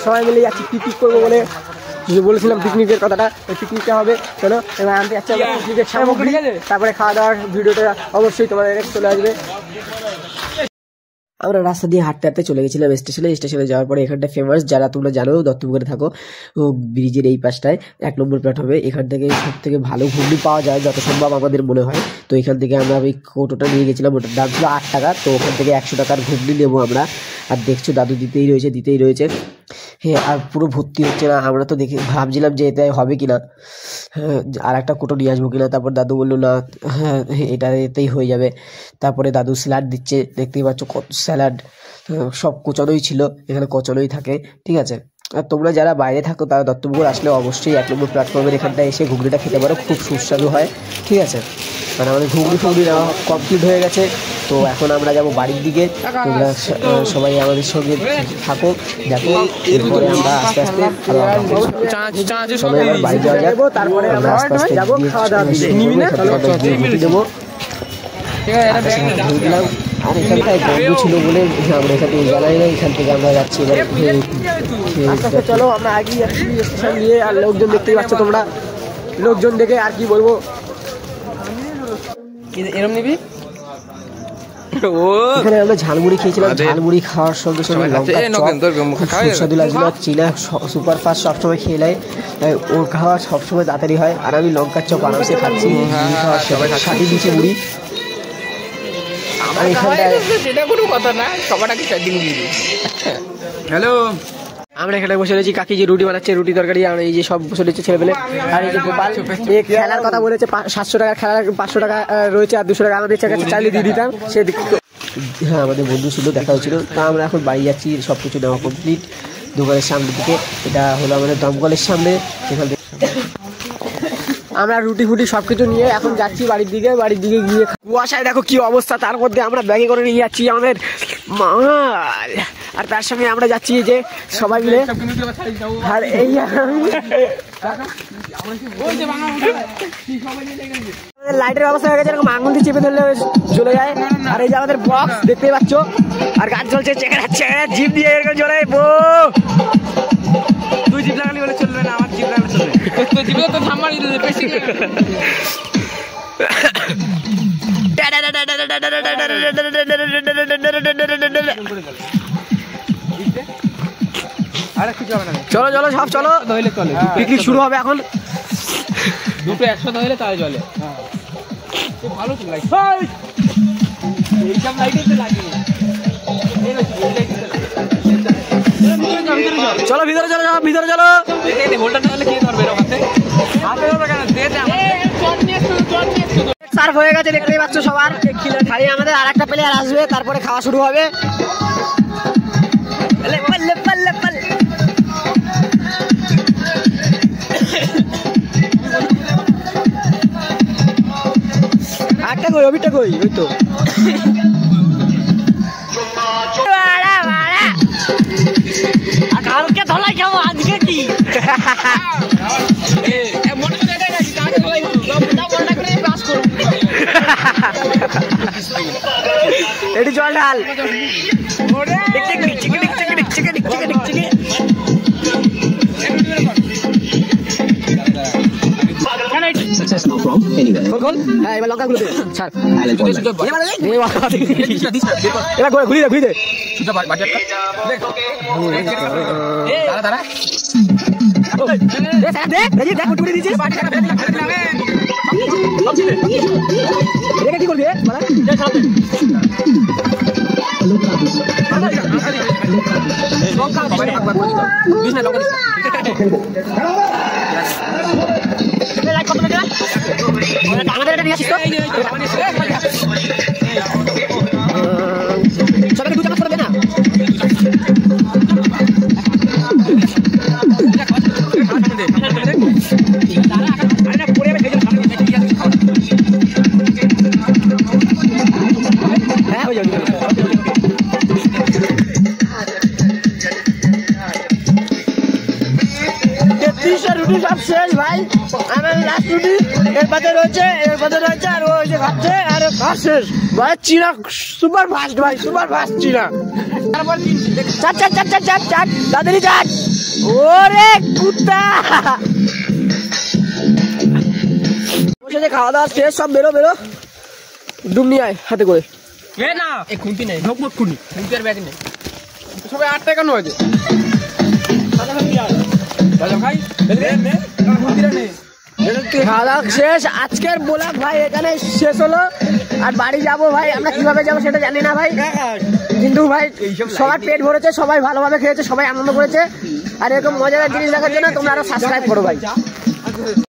সবাই মিলে যাচ্ছি পিকনিক করবো বলে বলেছিলাম, পিকনিকের কথাটা। ওই পিকনিকটা হবে, চলো এবার আনতে যাচ্ছি পিকনিকের সামগ্রী, তারপরে খাওয়া দাওয়ার ভিডিওটা অবশ্যই তোমাদের চলে আসবে। আমরা রাস্তা দিয়ে হাঁটতে হাঁটতে চলে গেছিলাম স্টেশনে যাওয়ার পরে এখানটা ফেমাস, যারা তোমরা জানো দত্তপুকুরে থাকো, ব্রিজের এই পাশটায় 1 নম্বর প্ল্যাটফর্মে এখান থেকে সব থেকে ভালো ঘুগনি পাওয়া যায় যত সম্ভব আমাদের মনে হয়। তো এখান থেকে আমরা ওই কোটোটা নিয়ে গেছিলাম, ওটার দাম ছিল 8 টাকা। তো ওখান থেকে 100 টাকার ঘুগনি নেবো আমরা। আর দেখছো দাদু দিতেই রয়েছে। হ্যাঁ, আর পুরো ভর্তি হচ্ছে না। আমরা তো দেখে ভাবছিলাম যে এটাই হবে কিনা, হ্যাঁ আর একটা কোটো নিয়ে আসবো কিনা। তারপর দাদু বললো না, হ্যাঁ এতেই হয়ে যাবে। তারপরে দাদু স্যালাড দিচ্ছে, দেখতেই পাচ্ছ কত স্যালাড, সব কোচানোই ছিল, এখানে কোচানোই থাকে, ঠিক আছে। আর তোমরা যারা বাইরে থাকো তারা দত্তপুকুর আসলে অবশ্যই 1 নম্বর প্ল্যাটফর্মের এখানটা এসে ঘুগনিটা খেতে পারো, খুব সুস্বাদু হয়, ঠিক আছে। মানে আমাদের ঘুগনি নেওয়া কমপ্লিট হয়ে গেছে। তো এখন আমরা যাবো বাড়ির দিকে। তোমরা সবাই আমাদের সঙ্গে থাকো, দেখো। এরপরে আমরা আস্তে আস্তে সবাই আবার বাড়ি যাওয়া যাবো। তারপরে আমরা আস্তে আস্তে যাবো খাওয়া দাওয়া দেবো। দিলাম। আর এখানটায় বন্ধু ছিল বলে আমরা এখান থেকে জানাই না, এখান থেকে আমরা যাচ্ছি এবার। চলো আমরা আগেই যাচ্ছি স্টেশন দিয়ে। আর লোকজন দেখতেই পাচ্ছ তোমরা, লোকজন দেখে আর কি বলবো। এরম নিবি। এখানে আমরা ঝালমুড়ি খেয়েছিলাম, ঝালমুড়ি খাওয়ার সঙ্গে সঙ্গে সুস্বাদু লাগছিল। চীনা সুপারফাস্ট সবসময় খেয়ে নেয়, ওর খাওয়া সবসময় তাড়াতাড়ি হয়। আর আমি লঙ্কার চপ আরামসে খাচ্ছি, খাটি দিচ্ছি মুড়ি। হ্যালো, আমরা এখানে বসে রয়েছি, কাকি যে রুটি বানাচ্ছে, রুটি তরকারি। আর এই যে সব বসে রয়েছে ছেলেপেলে। আর এই যে গোপাল খেলার কথা বলেছে, 700 টাকা খেলার 500 টাকা রয়েছে, আর 200 টাকা আমাদের কাছে চাইলে দিয়ে দিতাম। সে হ্যাঁ আমাদের বন্ধু ছিল, দেখা হয়েছিল। তা আমরা এখন বাড়ি যাচ্ছি, সব কিছু নেওয়া কমপ্লিট দোকানের সামনে দিকে। এটা হলো আমাদের দমকলের সামনে। এখান থেকে আমরা রুটি ফুটি সবকিছু নিয়ে এখন যাচ্ছি বাড়ির দিকে গিয়ে কুয়াশায় দেখো কি অবস্থা। তার মধ্যে আমরা ব্যাগে করে নিয়ে যাচ্ছি আমাদের মাল, আর তার সঙ্গে আমরা যাচ্ছি যে সবাই মিলে। আর এই লাইটের ব্যবস্থা হয়ে গেছে, এরকম আঙুল দিয়ে চেপে ধরলে চলে যায়। আর এই যে আমাদের বক্স দেখতেই পাচ্ছ, আর গাছ চলছে জিপ দিয়ে এরকম চলে। তুই জিপ লাগালি বলে চলবে না, আমার জিপ লাগালে চলবে। তো থামারি বেশি চলো সব চলো, পিকনিক শুরু হবে এখন। দুটো একসাথে হইলে তাই চলে। ভালো চলো ভিতরে চলো। সার্ভ হয়ে গেছে দেখতেই পাচ্ছ সবার। খালি আমাদের আর একটা প্লেয়ার আসবে, তারপরে খাওয়া শুরু হবে। একটা কই, অভিটা কই, ওই তো কালকে ধলাই খাবো, আজকে কি এটি জল ঢাল। হ্যাঁ এবার লঙ্কা গুলো এবার ঘুরিয়ে দে। কি করবি আমাদের এটা নিয়ে আসিস সবাইকে 2 চামচ করে দে না। হ্যাঁ হয়ে যাবে। রুটি সব শেষ ভাই, আমার লাস্ট রুটি এর পাতে রয়েছে আর ও যে খাচ্ছে, আর খাওয়া শেষ। ভাই চীনা সুপার ফাস্ট ভাই, সুপার ফাস্ট চীনা। তারপর চাট চাট চাট চাট চাট চাট দাদারি চাট। ওরে কুত্তা বসে খাওয়া দাওয়া শেষ, সব বেরো বেরো, ডুব নিয়ে আয় হাতে করে। না এই খুন্তি নেই, ঢোকমত খুনি, খুন্তি আর ব্যাগ নেই, সবাই 8 টাকা নয় খাওয়া দাওয়া শেষ, আজকের ব্লগ ভাই এখানে শেষ হলো। আর বাড়ি যাবো ভাই, আমরা কিভাবে যাবো সেটা জানি না ভাই, কিন্তু ভাই সবার পেট ভরেছে, সবাই ভালোভাবে খেয়েছে, সবাই আনন্দ করেছে। আর এরকম মজাদার জিনিস দেখার জন্য তোমরা আরো সাবস্ক্রাইব করো ভাই।